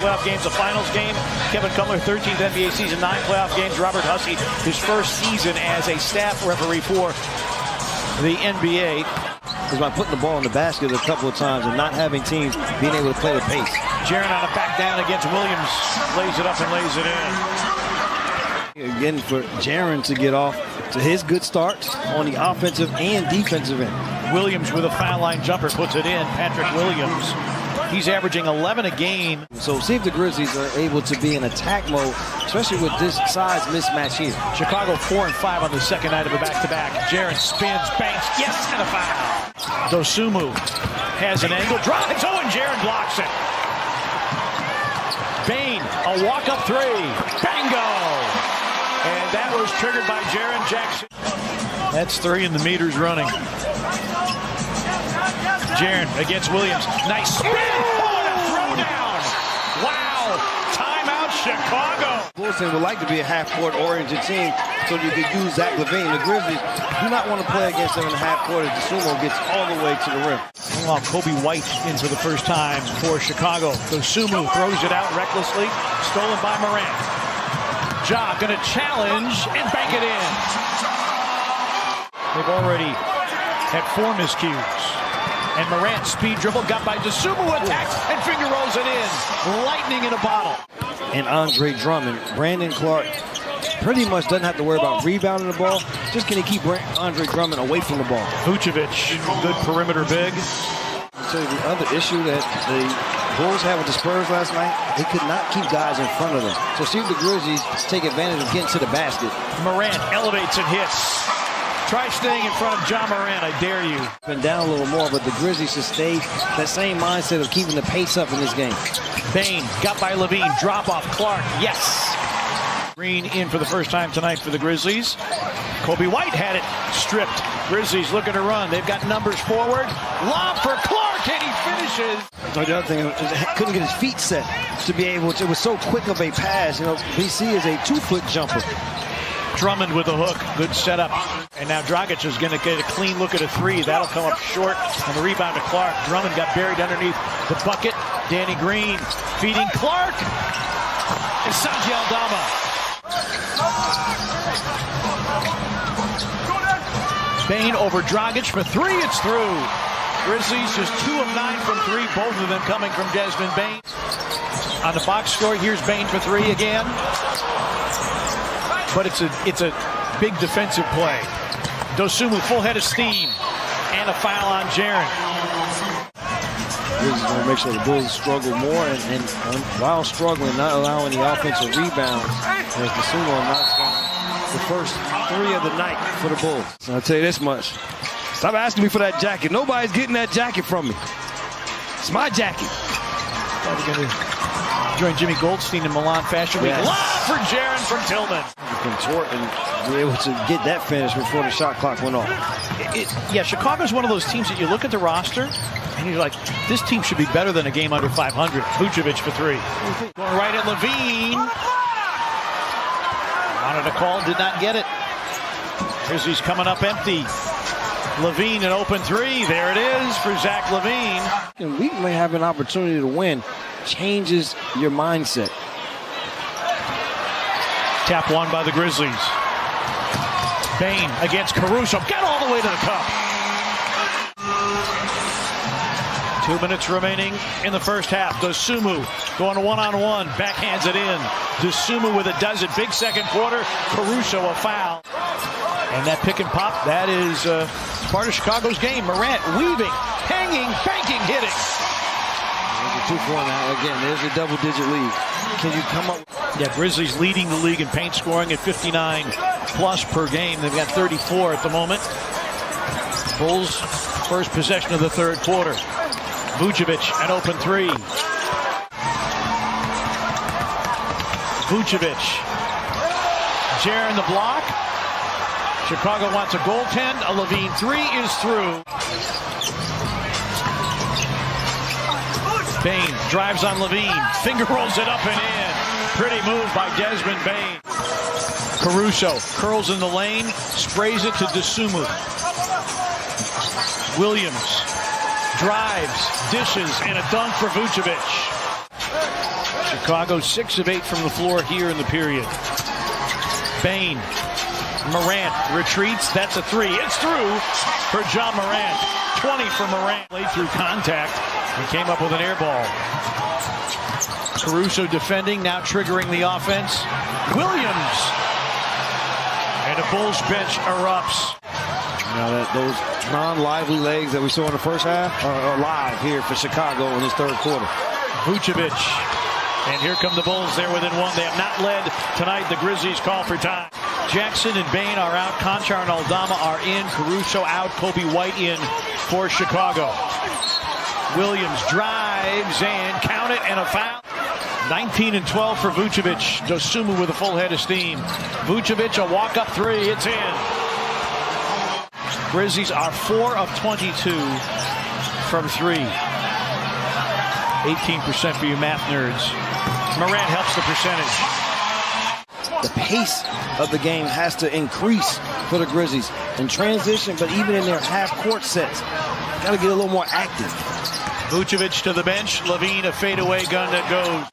Playoff games, a finals game. Kevin Cutler, 13th NBA season, 9 playoff games. Robert Hussey, his first season as a staff referee for the NBA. Is by putting the ball in the basket a couple of times and not having teams being able to play the pace. Jaren on a back down against Williams. Lays it up and lays it in. Again, for Jaren to get off to his good starts on the offensive and defensive end. Williams with a foul line jumper puts it in. Patrick Williams. He's averaging 11 a game. So see if the Grizzlies are able to be in attack mode, especially with this size mismatch here. Chicago 4 and 5 on the second night of a back-to-back. Jaren spins, banks, yes, and a foul. Dosunmu has an angle, drives, and Jaren blocks it. Bane, a walk-up three, bingo! And that was triggered by Jaren Jackson. That's 3 and the meter's running. Jaren against Williams. Nice spin. Oh, and a throwdown. Wow. Timeout, Chicago. Bulls would like to be a half-court oriented team so you could use Zach LaVine. The Grizzlies do not want to play against them in the half-court as Dosunmu gets all the way to the rim. Meanwhile, Kobe White in for the first time for Chicago. Dosunmu throws it out recklessly. Stolen by Morant. Ja going to challenge and bank it in. They've already had 4 miscues. And Morant speed dribble got by Dosunmu, attacks and finger rolls it in. Lightning in a bottle. And Andre Drummond, Brandon Clark pretty much doesn't have to worry about rebounding the ball. Just can he keep Andre Drummond away from the ball. Vucevic, good perimeter big. I'll tell you the other issue that the Bulls had with the Spurs last night, they could not keep guys in front of them. So see if the Grizzlies take advantage of getting to the basket. Morant elevates and hits. Try staying in front of Ja Morant, I dare you. Been down a little more, but the Grizzlies should stay that same mindset of keeping the pace up in this game. Bane got by LaVine, drop off Clark, yes. Green in for the first time tonight for the Grizzlies. Kobe White had it stripped. Grizzlies looking to run. They've got numbers forward. Lob for Clark, and he finishes. The other thing, couldn't get his feet set to be able to. It was so quick of a pass. You know, BC is a 2-foot jumper. Drummond with the hook, good setup. And now Dragic is going to get a clean look at a 3. That'll come up short on the rebound to Clark. Drummond got buried underneath the bucket. Danny Green feeding Clark. And Sanji Aldama. Bane over Dragic for 3. It's through. Grizzlies just 2 of 9 from 3. Both of them coming from Desmond Bane. On the box score, here's Bane for 3 again. But it's a big defensive play. Dosunmu full head of steam. And a foul on Jaren. Grizzlies going to make sure the Bulls struggle more and while struggling, not allowing the offensive rebounds as Dosunmu knocks down the first 3 of the night for the Bulls. So I'll tell you this much. Stop asking me for that jacket. Nobody's getting that jacket from me. It's my jacket. Probably going to join Jimmy Goldstein in Milan Fashion Week. Yes. Lob for Jaren from Tillman. Contort and be able to get that finish before the shot clock went off. Yeah, Chicago's one of those teams that you look at the roster and you're like, this team should be better than a game under 500. Vucevic for 3. Going right at LaVine. Wanted a call, did not get it. Grizzlies coming up empty. LaVine an open 3. There it is for Zach LaVine. And we may have an opportunity to win. Changes your mindset. Tap one by the Grizzlies. Bane against Caruso. Got all the way to the cup. 2 minutes remaining in the first half. Dosunmu going one-on-one. Backhands it in. Dosunmu with a dozen. Big second quarter. Caruso a foul. And that pick and pop, that is part of Chicago's game. Morant weaving, hanging, banking, hitting. There's a 2-4 now. Again, there's a double-digit lead. Can you come up? Yeah, Grizzlies leading the league in paint scoring at 59 plus per game. They've got 34 at the moment. Bulls first possession of the third quarter. Vucevic an open 3. Vucevic. Jaren the block. Chicago wants a goaltend. A LaVine 3 is through. Bane drives on LaVine. Finger rolls it up and in. Pretty move by Desmond Bane. Caruso curls in the lane, sprays it to Dosunmu. Williams drives, dishes, and a dunk for Vucevic. Chicago 6 of 8 from the floor here in the period. Bain. Morant retreats. That's a three. It's through for John Morant. 20 for Morant. Played through contact and came up with an air ball. Caruso defending, now triggering the offense. Williams. And the Bulls bench erupts. Now those non-lively legs that we saw in the first half are live here for Chicago in this third quarter. Vucevic. And here come the Bulls. They're within one. They have not led tonight. The Grizzlies call for time. Jackson and Bain are out. Conchar and Aldama are in. Caruso out. Kobe White in for Chicago. Williams drives and count it, and a foul. 19 and 12 for Vucevic. Dosunmu with a full head of steam. Vucevic, a walk-up three. It's in. Grizzlies are 4 of 22 from three. 18% for you math nerds. Morant helps the percentage. The pace of the game has to increase for the Grizzlies in transition, but even in their half-court sets, got to get a little more active. Vucevic to the bench. Levine, a fadeaway gun that goes.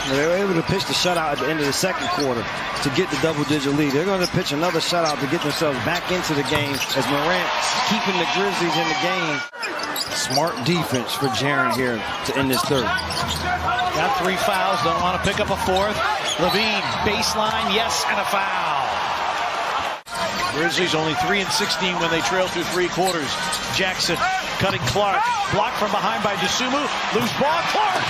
They were able to pitch the shutout at the end of the second quarter to get the double-digit lead. They're going to pitch another shutout to get themselves back into the game as Morant keeping the Grizzlies in the game. Smart defense for Jaren here to end this third. Got 3 fouls, don't want to pick up a fourth. Levine, baseline, yes, and a foul. Grizzlies only 3 and 16 when they trail through 3 quarters. Jackson cutting Clark. Blocked from behind by Dosunmu. Loose ball, Clark.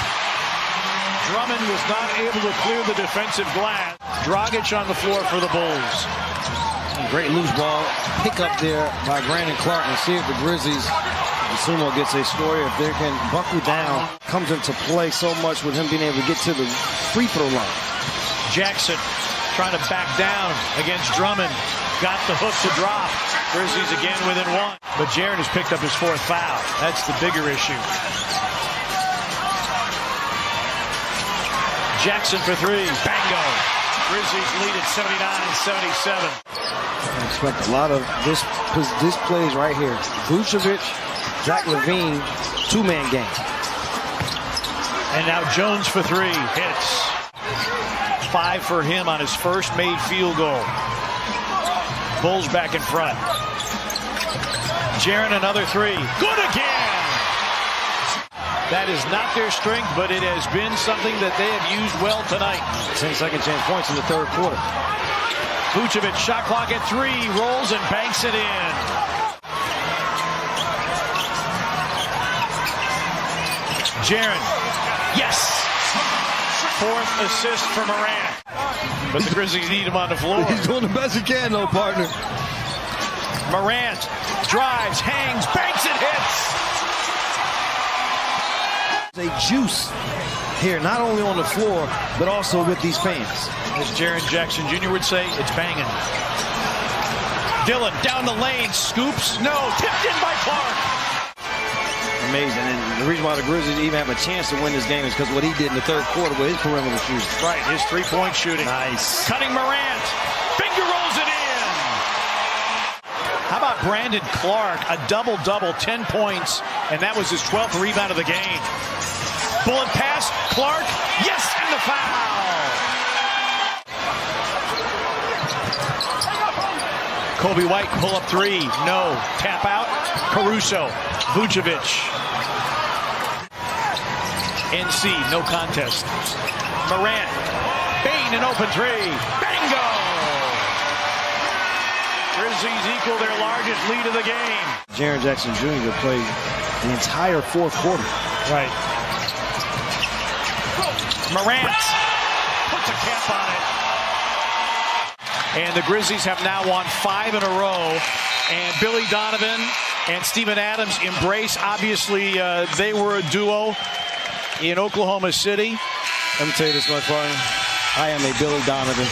Drummond was not able to clear the defensive glass. Dragic on the floor for the Bulls. Great loose ball pick up there by Brandon Clark, and see if the Grizzlies, Dosunmu gets a story. If they can buckle down, comes into play so much with him being able to get to the free throw line. Jackson trying to back down against Drummond. Got the hook to drop. Grizzlies again within one. But Jaren has picked up his 4th foul. That's the bigger issue. Jackson for 3. Bango. Grizzlies lead at 79-77. I expect a lot of this plays right here. Vucevic, Zach LaVine, 2-man game. And now Jones for 3. Hits. 5 for him on his first made field goal. Bulls back in front. Jaren another 3. Good again! That is not their strength, but it has been something that they have used well tonight. 10 second chance points in the third quarter. Vucevic, shot clock at 3, rolls and banks it in. Jaren, yes! 4th assist for Morant. But the Grizzlies need him on the floor. He's doing the best he can, though, partner. Morant drives, hangs, banks it, hits. A juice here, not only on the floor, but also with these fans. As Jaren Jackson Jr. would say, it's banging. Dillon down the lane, scoops, no, tipped in by Clark. Amazing, and the reason why the Grizzlies even have a chance to win this game is because of what he did in the third quarter with his perimeter shooting. Right, his 3-point shooting. Nice. Cutting Morant, finger rolls it in. How about Brandon Clark, a double-double, 10 points, and that was his 12th rebound of the game. Bullet pass, Clark, yes, and the foul. Kobe White, pull up 3, no. Tap out, Caruso, Vucevic. NC, no contest. Morant, Bain, an open 3, bingo! Grizzlies equal their largest lead of the game. Jaren Jackson Jr. played the entire fourth quarter. Right. Morant puts a cap on it. And the Grizzlies have now won 5 in a row. And Billy Donovan and Steven Adams embrace. Obviously, they were a duo in Oklahoma City. Let me tell you this, my friend. I am a Billy Donovan